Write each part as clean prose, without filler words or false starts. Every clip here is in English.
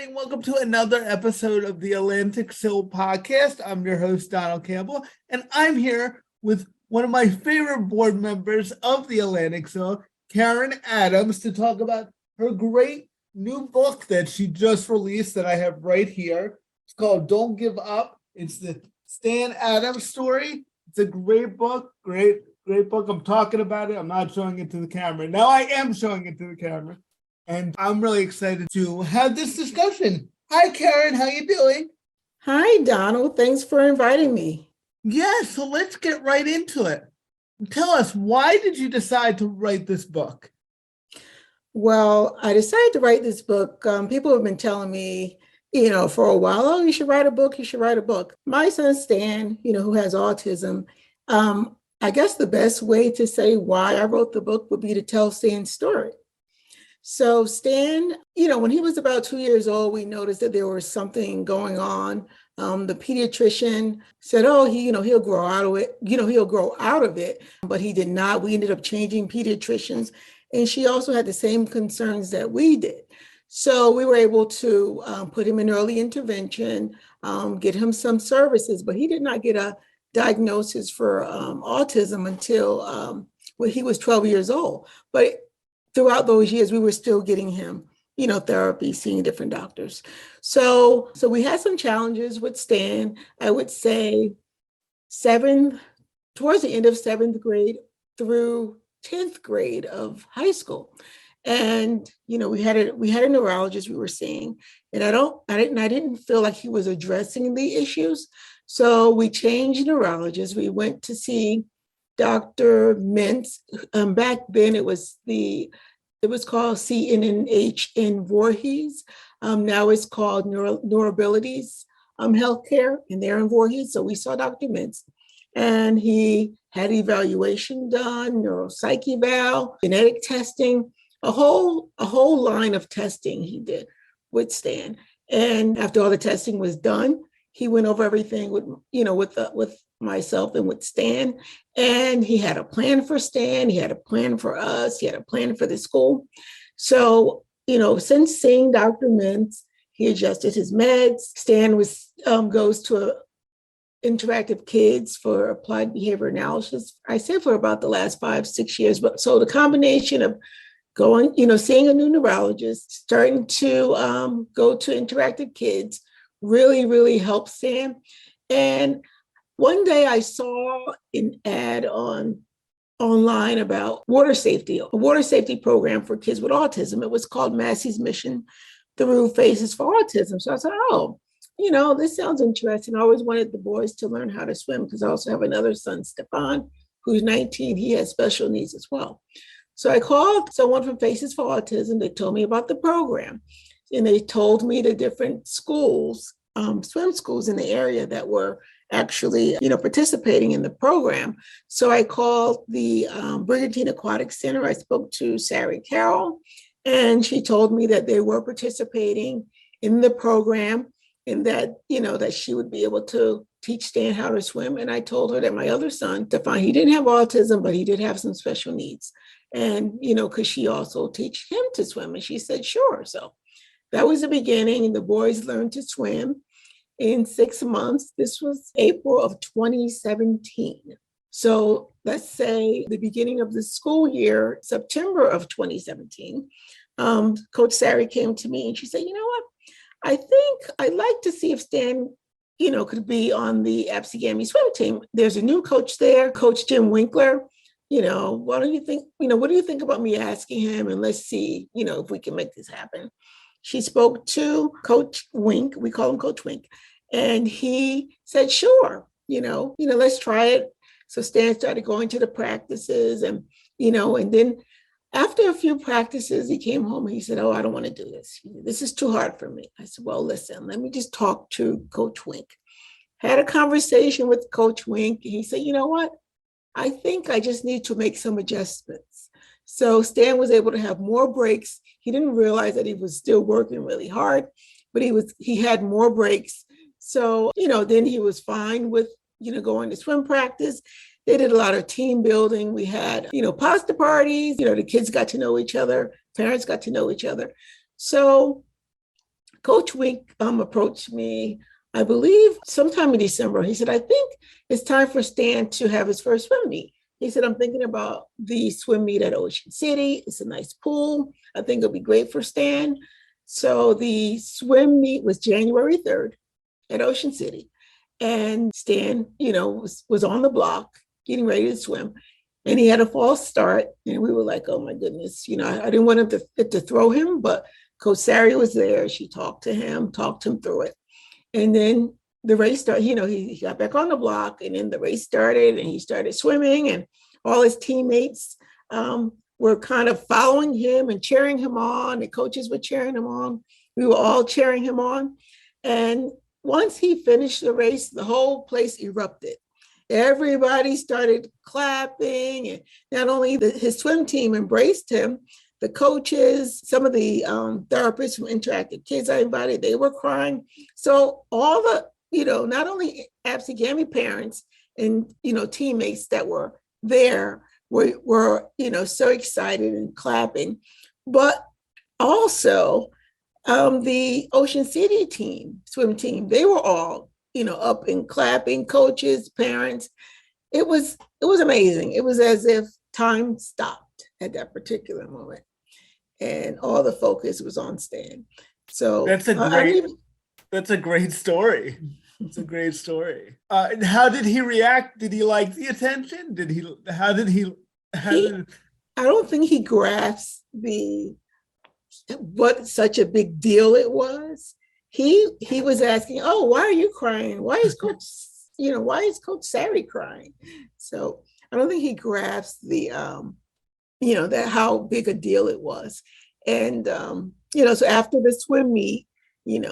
everybody, and welcome to another episode of the Atlantic Sill podcast. I'm your host, Donald Campbell, and I'm here with one of my favorite board members of the Atlantic Sill, Karyn Adams, to talk about her great new book that she just released that I have right here. It's called Don't Give Up. It's the Stan Adams story. It's a great book, great book. I'm talking about it. I'm not showing it to the camera. Now I am showing it to the camera. And I'm really excited to have this discussion. Hi, Karyn. How you doing? Hi, Donald. Thanks for inviting me. Yeah, so let's get right into it. Tell us, why did you decide to write this book? Well, I decided to write this book. People have been telling me, for a while, oh, you should write a book. You should write a book. My son, Stan, who has autism, I guess the best way to say why I wrote the book would be to tell Stan's story. So Stan, when he was about 2 years old, we noticed that there was something going on. The pediatrician said, oh, he'll grow out of it. He'll grow out of it, but he did not. We ended up changing pediatricians. And she also had the same concerns that we did. So we were able to put him in early intervention, get him some services, but he did not get a diagnosis for autism until he was 12 years old. But throughout those years, we were still getting him, therapy, seeing different doctors. So we had some challenges with Stan. I would say towards the end of 7th grade through 10th grade of high school. And, we had a neurologist we were seeing, and I didn't feel like he was addressing the issues. So we changed neurologists. We went to see Dr. Mintz. Back then it was called CNNH in Voorhees. Now it's called Neurabilities Healthcare, and they're in Voorhees. So we saw Dr. Mintz, and he had evaluation done, neuropsych eval, genetic testing, a whole line of testing he did with Stan. And after all the testing was done, he went over everything with myself and with Stan. And he had a plan for Stan. He had a plan for us. He had a plan for the school. So, since seeing Dr. Mintz, he adjusted his meds. Stan goes to Interactive Kids for applied behavior analysis. I said for about the last 5-6 years. But so the combination of going, seeing a new neurologist, starting to go to Interactive Kids really, really helped Stan. And one day I saw an ad online about a water safety program for kids with autism. It was called Massey's Mission Through Faces for Autism. So I said, oh, this sounds interesting. I always wanted the boys to learn how to swim because I also have another son, Stefan, who's 19. He has special needs as well. So I called someone from Faces for Autism. They told me about the program, and they told me the different schools, swim schools in the area that were actually, participating in the program. So I called the Brigantine Aquatic Center. I spoke to Sari Carroll, and she told me that they were participating in the program and that, that she would be able to teach Stan how to swim. And I told her that my other son, Stefan, he didn't have autism, but he did have some special needs. And, could she also teach him to swim? And she said, sure. So that was the beginning, and the boys learned to swim in 6 months. This was April of 2017. So let's say the beginning of the school year, September of 2017, Coach Sari came to me and she said, you know what? I think I'd like to see if Stan, could be on the Absegami swim team. There's a new coach there, Coach Jim Winkler. Why don't you think, what do you think about me asking him, and let's see, if we can make this happen. She spoke to Coach Wink. We call him Coach Wink. And he said, sure, let's try it. So Stan started going to the practices and then after a few practices, he came home and he said, oh, I don't want to do this. This is too hard for me. I said, well, listen, let me just talk to Coach Wink. Had a conversation with Coach Wink. And he said, you know what? I think I just need to make some adjustments. So Stan was able to have more breaks. He didn't realize that he was still working really hard, but he had more breaks. So, then he was fine with, going to swim practice. They did a lot of team building. We had, pasta parties, the kids got to know each other, parents got to know each other. So Coach Wink approached me, I believe, sometime in December. He said, I think it's time for Stan to have his first swim meet. He said, I'm thinking about the swim meet at Ocean City. It's a nice pool. I think it'll be great for Stan. So the swim meet was January 3rd at Ocean City. And Stan, was on the block getting ready to swim. And he had a false start. And we were like, oh my goodness, I didn't want him to throw him, but Coach Sari was there. She talked him through it. And then the race started, he got back on the block, and then the race started and he started swimming, and all his teammates were kind of following him and cheering him on. The coaches were cheering him on. We were all cheering him on. And once he finished the race, the whole place erupted. Everybody started clapping, and not only his swim team embraced him, the coaches, some of the therapists from Interactive Kids I invited, they were crying. So all the, not only Absegami parents and, teammates that were there were so excited and clapping, but also the Ocean City swim team, they were all, up and clapping, coaches, parents. It was amazing. It was as if time stopped at that particular moment, and all the focus was on Stan. So that's a great story. It's a great story. And how did he react? Did he like the attention? I don't think he grasped what such a big deal it was. He was asking, oh, why are you crying? Why is Coach Sari crying? So I don't think he grasped the that how big a deal it was. And so after the swim meet,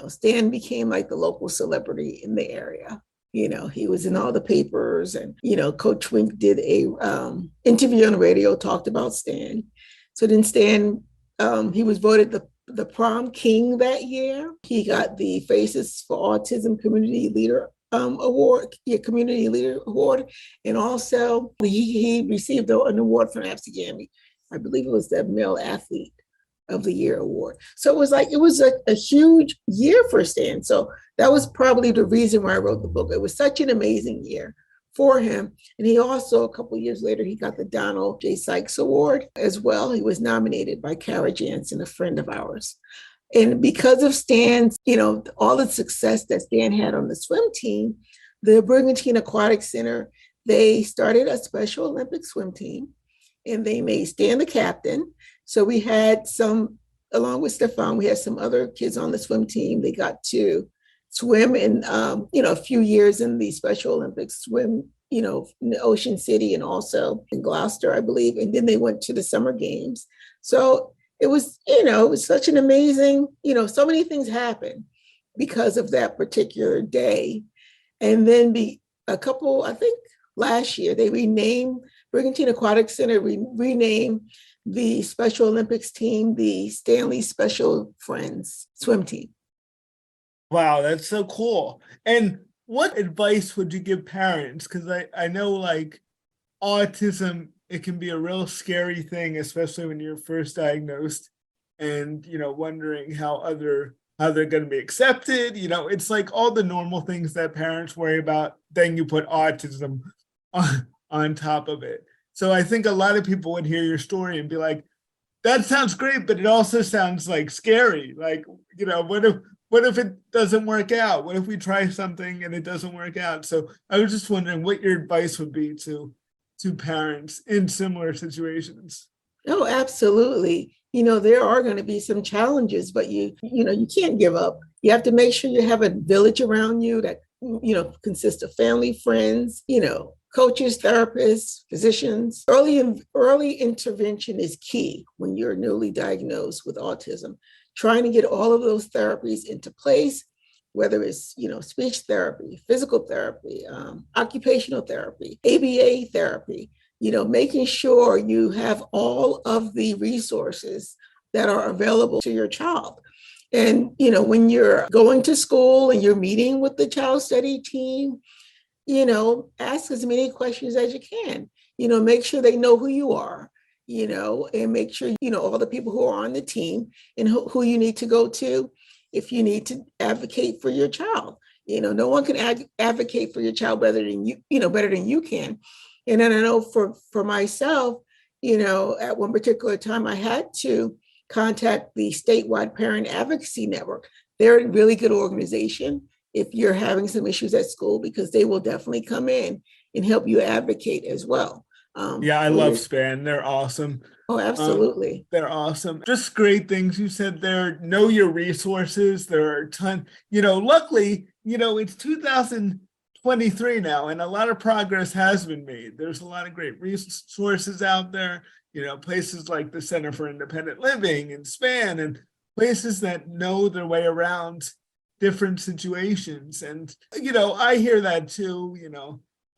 Stan became like the local celebrity in the area. He was in all the papers, and Coach Wink did a interview on the radio, talked about Stan. So then Stan, he was voted the prom king that year. He got the Faces for Autism Community Leader Award, Community Leader Award, and also he received an award from Absegami. I believe it was the Male Athlete of the Year award. So it was a huge year for Stan. So that was probably the reason why I wrote the book. It was such an amazing year for him. And he also, a couple of years later, he got the Donald J. Sykes Award as well. He was nominated by Kara Jansen, a friend of ours. And because of Stan's, all the success that Stan had on the swim team, the Brigantine Aquatic Center, they started a Special Olympics swim team, and they made Stan the captain. So we had along with Stefan, we had some other kids on the swim team. They got to swim in, a few years in the Special Olympics swim, in Ocean City and also in Gloucester, I believe. And then they went to the Summer Games. So it was such an amazing, so many things happened because of that particular day. And then I think last year, they renamed Brigantine Aquatic Center, renamed the Special Olympics team the Stanley Special Friends swim team. Wow, that's so cool. And what advice would you give parents? Because I know like autism, it can be a real scary thing, especially when you're first diagnosed and, wondering how they're going to be accepted. It's like all the normal things that parents worry about. Then you put autism on top of it. So I think a lot of people would hear your story and be like, that sounds great, but it also sounds like scary. Like, what if it doesn't work out? What if we try something and it doesn't work out? So I was just wondering what your advice would be to parents in similar situations. Oh, absolutely. There are going to be some challenges, but you can't give up. You have to make sure you have a village around you that, consists of family, friends, coaches, therapists, physicians. Early intervention is key when you're newly diagnosed with autism. Trying to get all of those therapies into place, whether it's, speech therapy, physical therapy, occupational therapy, ABA therapy, making sure you have all of the resources that are available to your child. And, when you're going to school and you're meeting with the child study team, ask as many questions as you can, make sure they know who you are, and make sure, all the people who are on the team and who you need to go to. if you need to advocate for your child. No one can advocate for your child better than you can. And then I know for myself, at one particular time I had to contact the statewide parent advocacy network. They're a really good organization if you're having some issues at school, because they will definitely come in and help you advocate as well. Yeah, I love SPAN. They're awesome. Oh, absolutely. They're awesome. Just great things you said there. Know your resources. There are a ton, luckily, it's 2023 now, and a lot of progress has been made. There's a lot of great resources out there, places like the Center for Independent Living and SPAN, and places that know their way around different situations. And, I hear that too.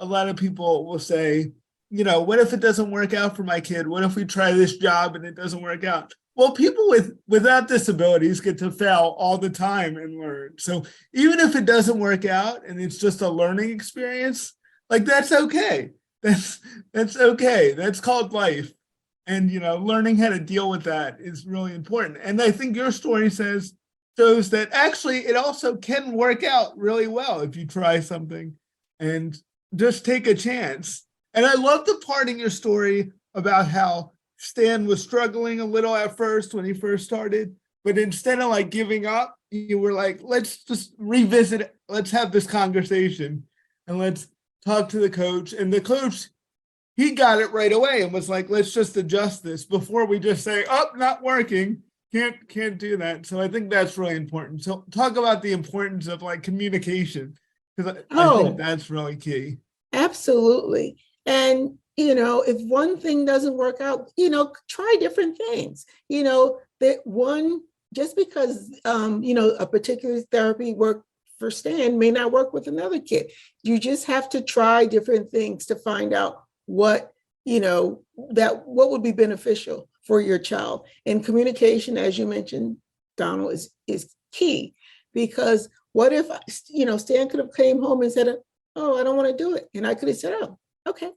A lot of people will say, what if it doesn't work out for my kid? What if we try this job and it doesn't work out? Well, people without disabilities get to fail all the time and learn. So even if it doesn't work out and it's just a learning experience, like that's okay. That's okay. That's called life. And, learning how to deal with that is really important. And I think your story shows that actually it also can work out really well if you try something and just take a chance. And I love the part in your story about how Stan was struggling a little at first when he first started, but instead of like giving up, you were like, let's just revisit it. Let's have this conversation and let's talk to the coach. And the coach, he got it right away and was like, let's just adjust this before we just say, oh, not working. Can't do that. So I think that's really important. So talk about the importance of like communication, because I think that's really key. Absolutely. And, if one thing doesn't work out, try different things. Just because, a particular therapy worked for Stan may not work with another kid. You just have to try different things to find out what would be beneficial for your child. And communication, as you mentioned, Donald, is key, because what if, Stan could have came home and said, oh, I don't want to do it. And I could have said, oh, okay.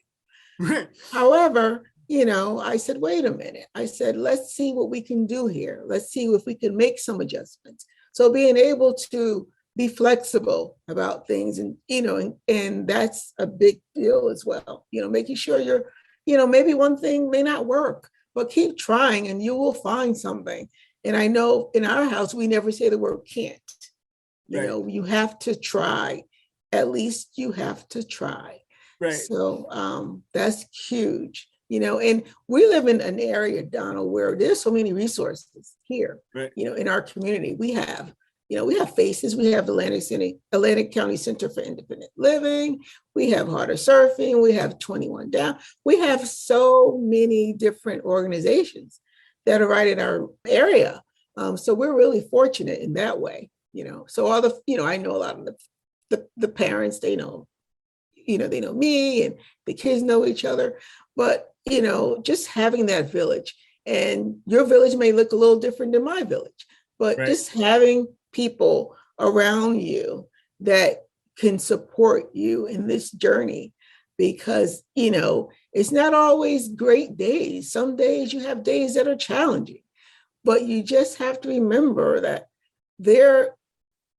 Right. However, I said, wait a minute. I said, let's see what we can do here. Let's see if we can make some adjustments. So being able to be flexible about things, and, and that's a big deal as well. Making sure maybe one thing may not work, but keep trying and you will find something. And I know in our house, we never say the word can't. You have to try. At least you have to try. Right. So that's huge, and we live in an area, Donald, where there's so many resources here, right. In our community. We have FACES, we have Atlantic County Center for Independent Living, we have Harder Surfing, we have 21 Down. We have so many different organizations that are right in our area. So we're really fortunate in that way, So all the, I know a lot of the parents, they know me, and the kids know each other, but, just having that village, and your village may look a little different than my village, but right. Just having people around you that can support you in this journey, because, it's not always great days. Some days you have days that are challenging, but you just have to remember that there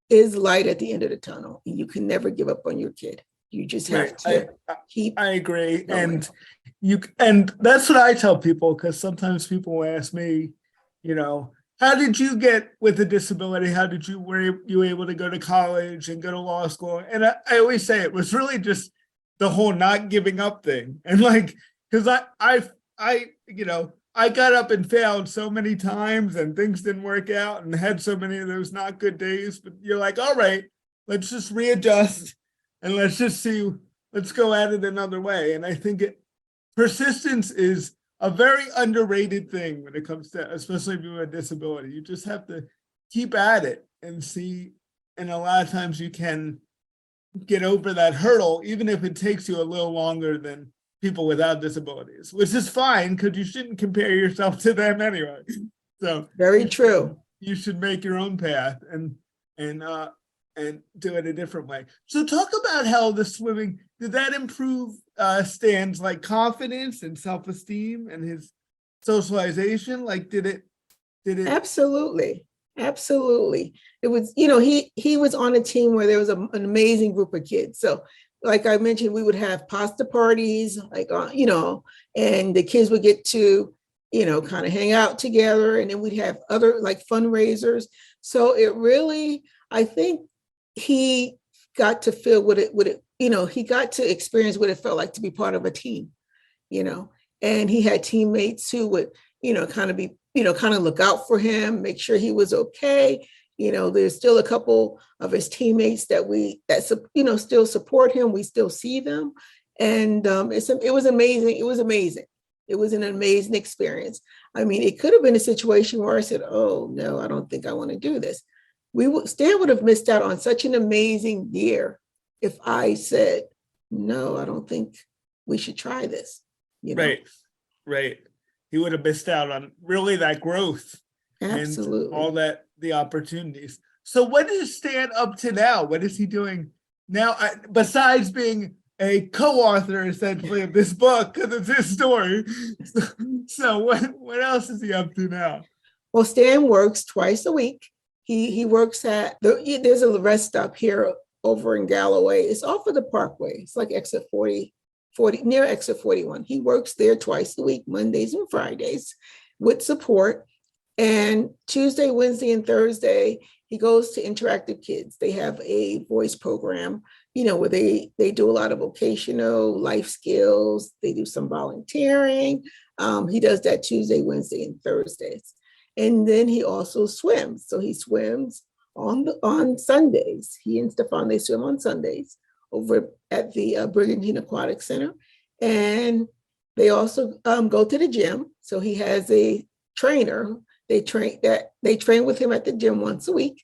is light at the end of the tunnel, and you can never give up on your kid. You just have to keep. I agree. Going. And that's what I tell people, because sometimes people ask me, how did you get with a disability? Were you able to go to college and go to law school? And I always say it was really just the whole not giving up thing. And because I got up and failed so many times and things didn't work out and had so many of those not good days, but you're like, all right, let's just readjust and let's go at it another way. And I think persistence is a very underrated thing when it comes to, especially if you have a disability. You just have to keep at it and see. And a lot of times you can get over that hurdle, even if it takes you a little longer than people without disabilities, which is fine, because you shouldn't compare yourself to them anyway. So very true. You should make your own path and do it a different way. So talk about how the swimming, did that improve Stan's confidence and self-esteem and his socialization? Did it? Absolutely. Absolutely. It was, he was on a team where there was an amazing group of kids. So like I mentioned, we would have pasta parties, like, and the kids would get to, kind of hang out together. And then we'd have other like fundraisers. So it really, I think he got to feel he got to experience what it felt like to be part of a team, you know, and he had teammates who would, kind of be, kind of look out for him, make sure he was okay. There's still a couple of his teammates that still support him. We still see them. And it was amazing. It was amazing. It was an amazing experience. I mean, it could have been a situation where I said, oh, no, I don't think I want to do this. Stan would have missed out on such an amazing year if I said, no, I don't think we should try this. Right. He would have missed out on really that growth. Absolutely. And all the opportunities. So what is Stan up to now? What is he doing now? Besides being a co-author essentially of this book, because it's his story. So what else is he up to now? Well, Stan works twice a week. He works there's a rest stop here over in Galloway. It's off of the Parkway. It's like exit 40, near exit 41. He works there twice a week, Mondays and Fridays, with support. And Tuesday, Wednesday, and Thursday, he goes to Interactive Kids. They have a voice program, where they do a lot of vocational life skills. They do some volunteering. He does that Tuesday, Wednesday, and Thursdays. And then he also swims. So he swims on Sundays. He and Stefan, they swim on Sundays over at the Brigantine Aquatic Center. And they also go to the gym. So he has a trainer. They train with him at the gym once a week.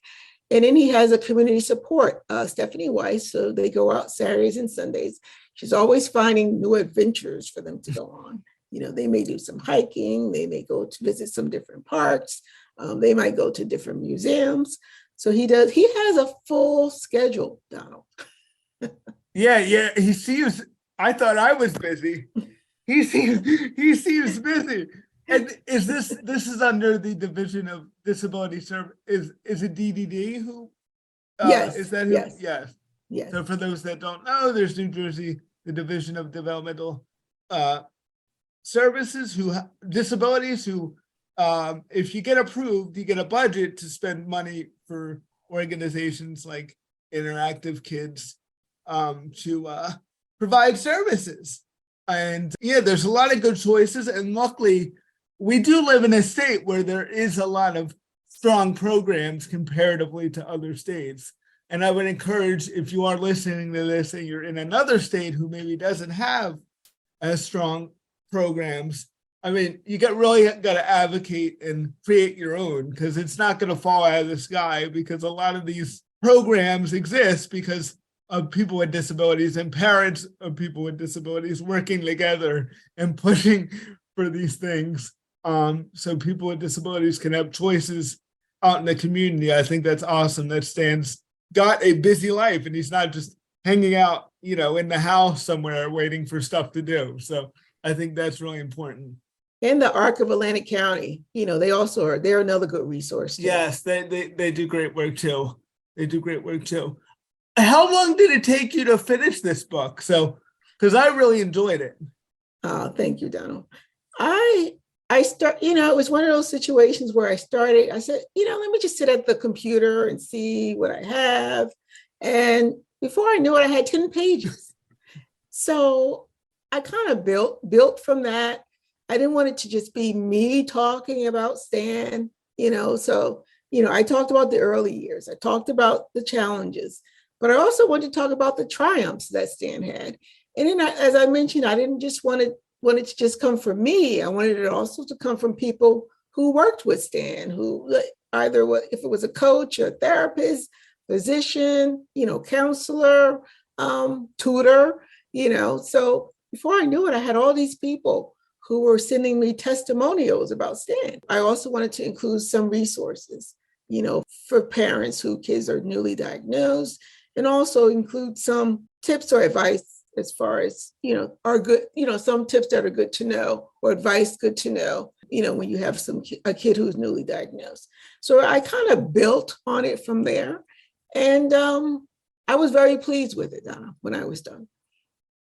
And then he has a community support, Stephanie Weiss. So they go out Saturdays and Sundays. She's always finding new adventures for them to go on. They may do some hiking. They may go to visit some different parks. They might go to different museums. So he has a full schedule, Donald. Yeah. I thought I was busy. He seems busy. And is this is under the Division of Disability Service? Is it DDD who? Yes. Is that who? Yes. Yes. So for those that don't know, there's New Jersey, the Division of Developmental Services, disabilities who, if you get approved, you get a budget to spend money for organizations like Interactive Kids to provide services. And yeah, there's a lot of good choices. And luckily, we do live in a state where there is a lot of strong programs comparatively to other states. And I would encourage, if you are listening to this and you're in another state who maybe doesn't have as strong programs, I mean, you really got to advocate and create your own, because it's not going to fall out of the sky, because a lot of these programs exist because of people with disabilities and parents of people with disabilities working together and pushing for these things. So people with disabilities can have choices out in the community. I think that's awesome that Stan's got a busy life and he's not just hanging out, in the house somewhere waiting for stuff to do. So I think that's really important. And the Arc of Atlantic County, they're another good resource too. Yes, they do great work too. How long did it take you to finish this book? So, because I really enjoyed it. Oh, thank you, Donald. It was one of those situations where I said, let me just sit at the computer and see what I have. And before I knew it, I had 10 pages. So I kind of built from that. I didn't want it to just be me talking about Stan, so, I talked about the early years. I talked about the challenges, but I also wanted to talk about the triumphs that Stan had. And then, as I mentioned, I didn't just want it to just come from me. I wanted it also to come from people who worked with Stan, who either, if it was a coach, a therapist, physician, counselor, tutor, So before I knew it, I had all these people who were sending me testimonials about Stan. I also wanted to include some resources, for parents whose kids are newly diagnosed, and also include some tips or advice as far as, are good, some tips that are good to know or advice good to know, when you have a kid who's newly diagnosed. So I kind of built on it from there. And I was very pleased with it, Donna, when I was done.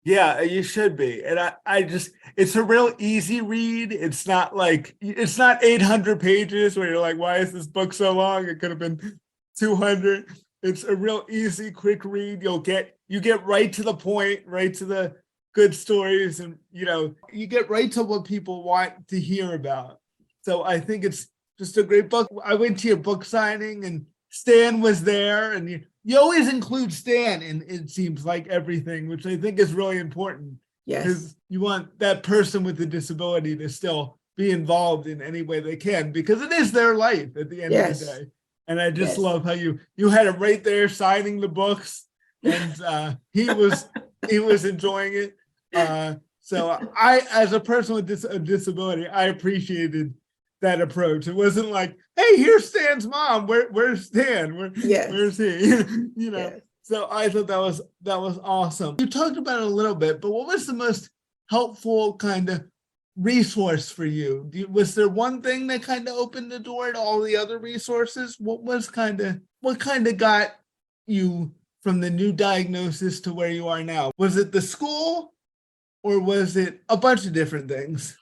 Yeah, you should be. And I just, it's a real easy read. It's not 800 pages where you're like, why is this book so long? It could have been 200. It's a real easy, quick read. You get right to the point, right to the good stories, and you get right to what people want to hear about. So I think it's just a great book. I went to your book signing and Stan was there, and you always include Stan in, it seems like, everything, which I think is really important. Yes. Because you want that person with the disability to still be involved in any way they can, because it is their life at the end of the day. And I just love how you had him right there signing the books, and he was enjoying it. So I, as a person with a disability, I appreciated that approach. It wasn't like, hey, here's Stan's mom. Where's Stan? Where's he? Yes. So I thought that was awesome. You talked about it a little bit, but what was the most helpful kind of resource for you? Was there one thing that kind of opened the door to all the other resources? What kind of got you from the new diagnosis to where you are now? Was it the school, or was it a bunch of different things?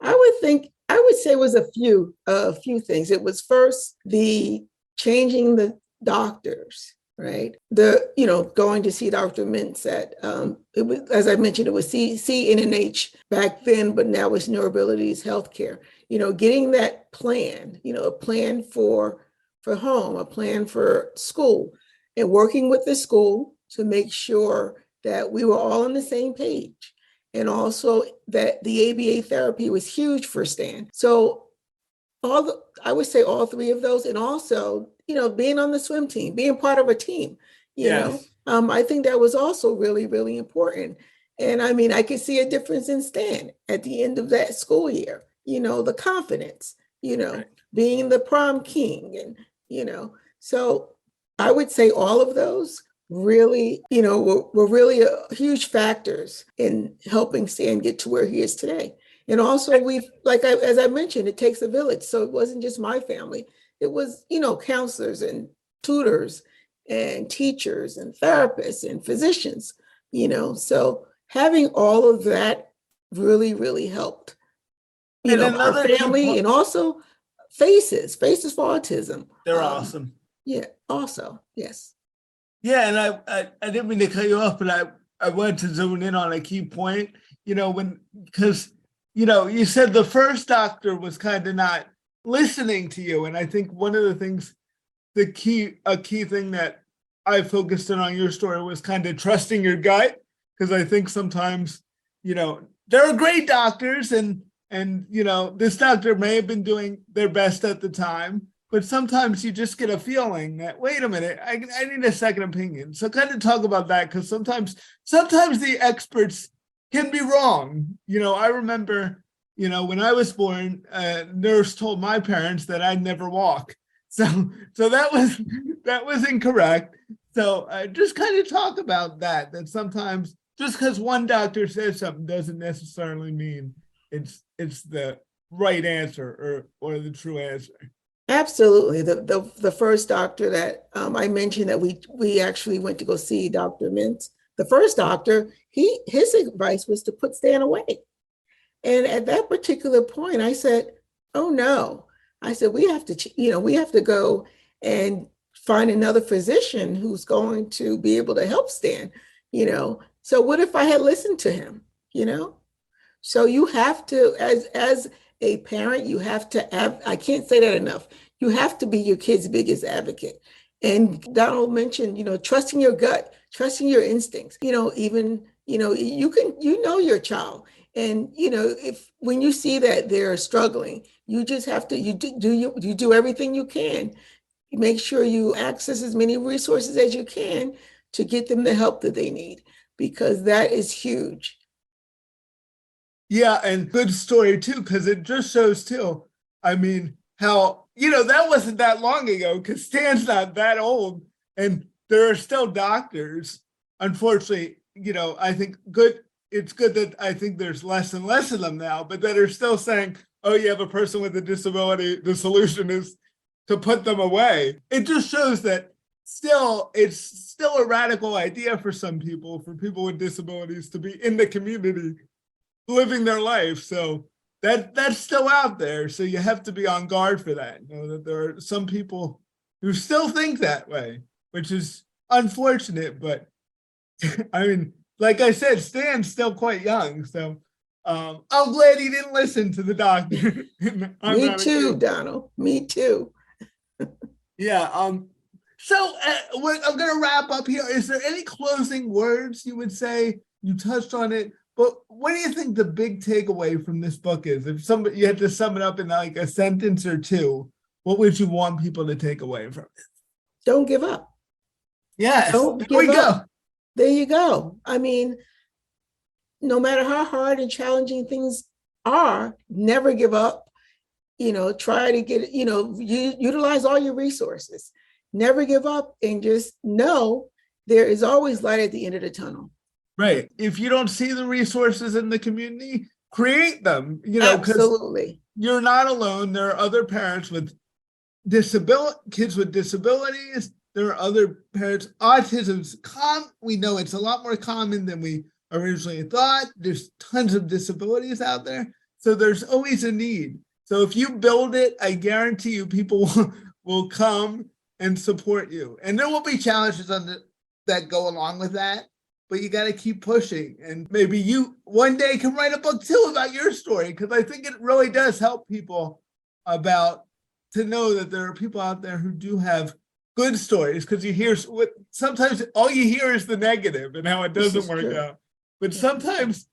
I would say it was a few things. It was first the changing the doctors, right? Going to see Dr. Mintz at, it was, as I mentioned, it was CNNH back then, but now it's Neuroabilities Healthcare. Getting that plan, a plan for home, a plan for school, and working with the school to make sure that we were all on the same page. And also that the ABA therapy was huge for Stan. So I would say all three of those, and also, being on the swim team, being part of a team, I think that was also really, really important. And I mean, I could see a difference in Stan at the end of that school year, the confidence, right, being the prom king, and, so I would say all of those really, were really huge factors in helping Stan get to where he is today. And also as I mentioned, it takes a village. So it wasn't just my family. It was, counselors and tutors and teachers and therapists and physicians, so having all of that really, really helped, our family, and also Faces for Autism. They're awesome. Yeah, also, yes. Yeah, and I didn't mean to cut you off, but I wanted to zoom in on a key point, because you said the first doctor was kind of not listening to you. And I think one of the things, a key thing that I focused in on your story was kind of trusting your gut. Because I think sometimes, there are great doctors, and this doctor may have been doing their best at the time, but sometimes you just get a feeling that, wait a minute, I need a second opinion. So kind of talk about that, because sometimes the experts can be wrong. I remember, when I was born, a nurse told my parents that I'd never walk. So that was incorrect. So just kind of talk about that sometimes just because one doctor says something doesn't necessarily mean it's the right answer or the true answer. Absolutely. The first doctor that I mentioned that we actually went to go see, Dr. Mintz, the first doctor, his advice was to put Stan away. And at that particular point, I said, oh no. I said, we have to go and find another physician who's going to be able to help Stan, So what if I had listened to him, So you have to, as a parent, you have to, I can't say that enough. You have to be your kid's biggest advocate. And Donald mentioned, trusting your gut, trusting your instincts, even, you know your child. And, when you see that they're struggling, you just have to, you do everything you can. You make sure you access as many resources as you can to get them the help that they need, because that is huge. Yeah, and good story too, because it just shows too, I mean, how, that wasn't that long ago, because Stan's not that old, and there are still doctors, unfortunately, I think it's good that I think there's less and less of them now, but that are still saying, oh, you have a person with a disability, the solution is to put them away. It just shows that it's still a radical idea for some people, for people with disabilities to be in the community, living their life. So that's still out there. So you have to be on guard for that. You know, that there are some people who still think that way, which is unfortunate. But I mean, like I said, Stan's still quite young. So I'm glad he didn't listen to the doctor. Me too, Donald. Me too. Yeah. So I'm going to wrap up here. Is there any closing words you would say? You touched on it, but what do you think the big takeaway from this book is? If you had to sum it up in like a sentence or two, what would you want people to take away from it? Don't give up. Yes. Don't give up. There you go. I mean, no matter how hard and challenging things are, never give up. You know, try to get, utilize all your resources. Never give up, and just know there is always light at the end of the tunnel. Right. If you don't see the resources in the community, create them, absolutely. You're not alone. There are other parents with kids with disabilities. There are other parents. Autism's we know it's a lot more common than we originally thought. There's tons of disabilities out there. So there's always a need. So if you build it, I guarantee you people will come and support you. And there will be challenges that go along with that, but you got to keep pushing. And maybe you one day can write a book too about your story, because I think it really does help people to know that there are people out there who do have good stories, because you hear sometimes all you hear is the negative and how it doesn't work out. But sometimes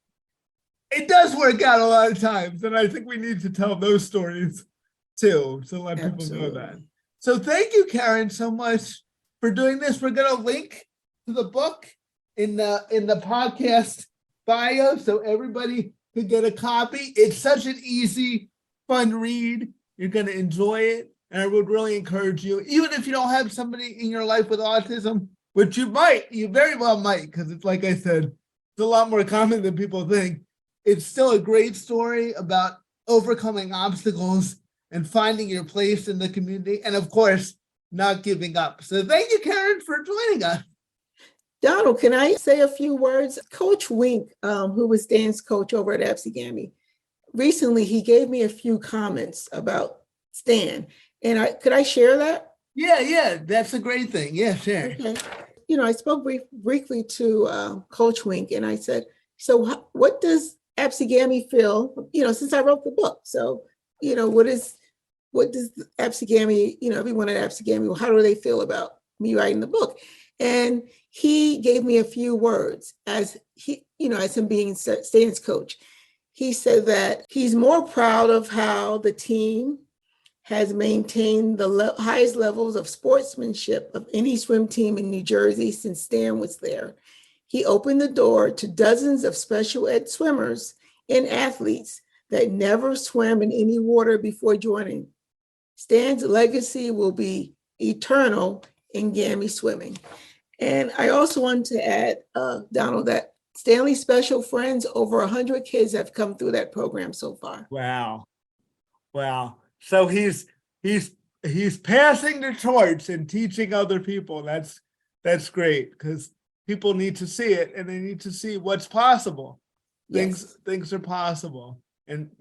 it does work out a lot of times. And I think we need to tell those stories too, to let people know that. So thank you, Karyn, so much for doing this. We're going to link to the book in the podcast bio so everybody can get a copy. It's such an easy, fun read. You're going to enjoy it. And I would really encourage you, even if you don't have somebody in your life with autism, which you very well might, because it's like I said, it's a lot more common than people think. It's still a great story about overcoming obstacles and finding your place in the community, and of course, not giving up. So thank you, Karyn, for joining us. Donald, can I say a few words? Coach Wink, who was Stan's coach over at Absegami, recently he gave me a few comments about Stan. And could I share that? Yeah, that's a great thing. Yeah, share. Okay. I spoke briefly to Coach Wink, and I said, so what does Absegami feel, since I wrote the book? So, what does Absegami, everyone at Absegami, how do they feel about me writing the book? And he gave me a few words as him being Stan's coach. He said that he's more proud of how the team has maintained the highest levels of sportsmanship of any swim team in New Jersey since Stan was there. He opened the door to dozens of special ed swimmers and athletes that never swam in any water before joining. Stan's legacy will be eternal in Gammy swimming. And I also want to add, Donald, that Stanley's special friends, over 100 kids have come through that program so far. Wow. So he's passing the torch and teaching other people. That's great, because people need to see it, and they need to see what's possible. Things are possible, and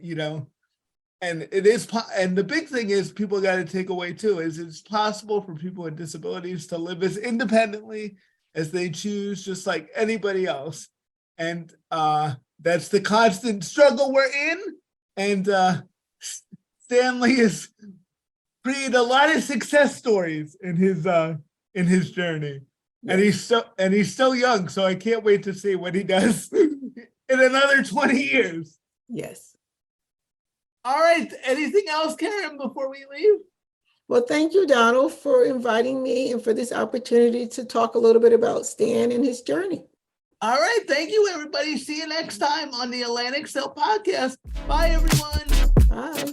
and it is. And the big thing is, people got to take away too, is it's possible for people with disabilities to live as independently as they choose, just like anybody else. And that's the constant struggle we're in. And Stanley has created a lot of success stories in his journey. And he's so young, so I can't wait to see what he does in another 20 years. Yes. All right. Anything else, Karyn, before we leave? Well, thank you, Donald, for inviting me and for this opportunity to talk a little bit about Stan and his journey. All right. Thank you, everybody. See you next time on the Atlantic Cell Podcast. Bye, everyone. Bye.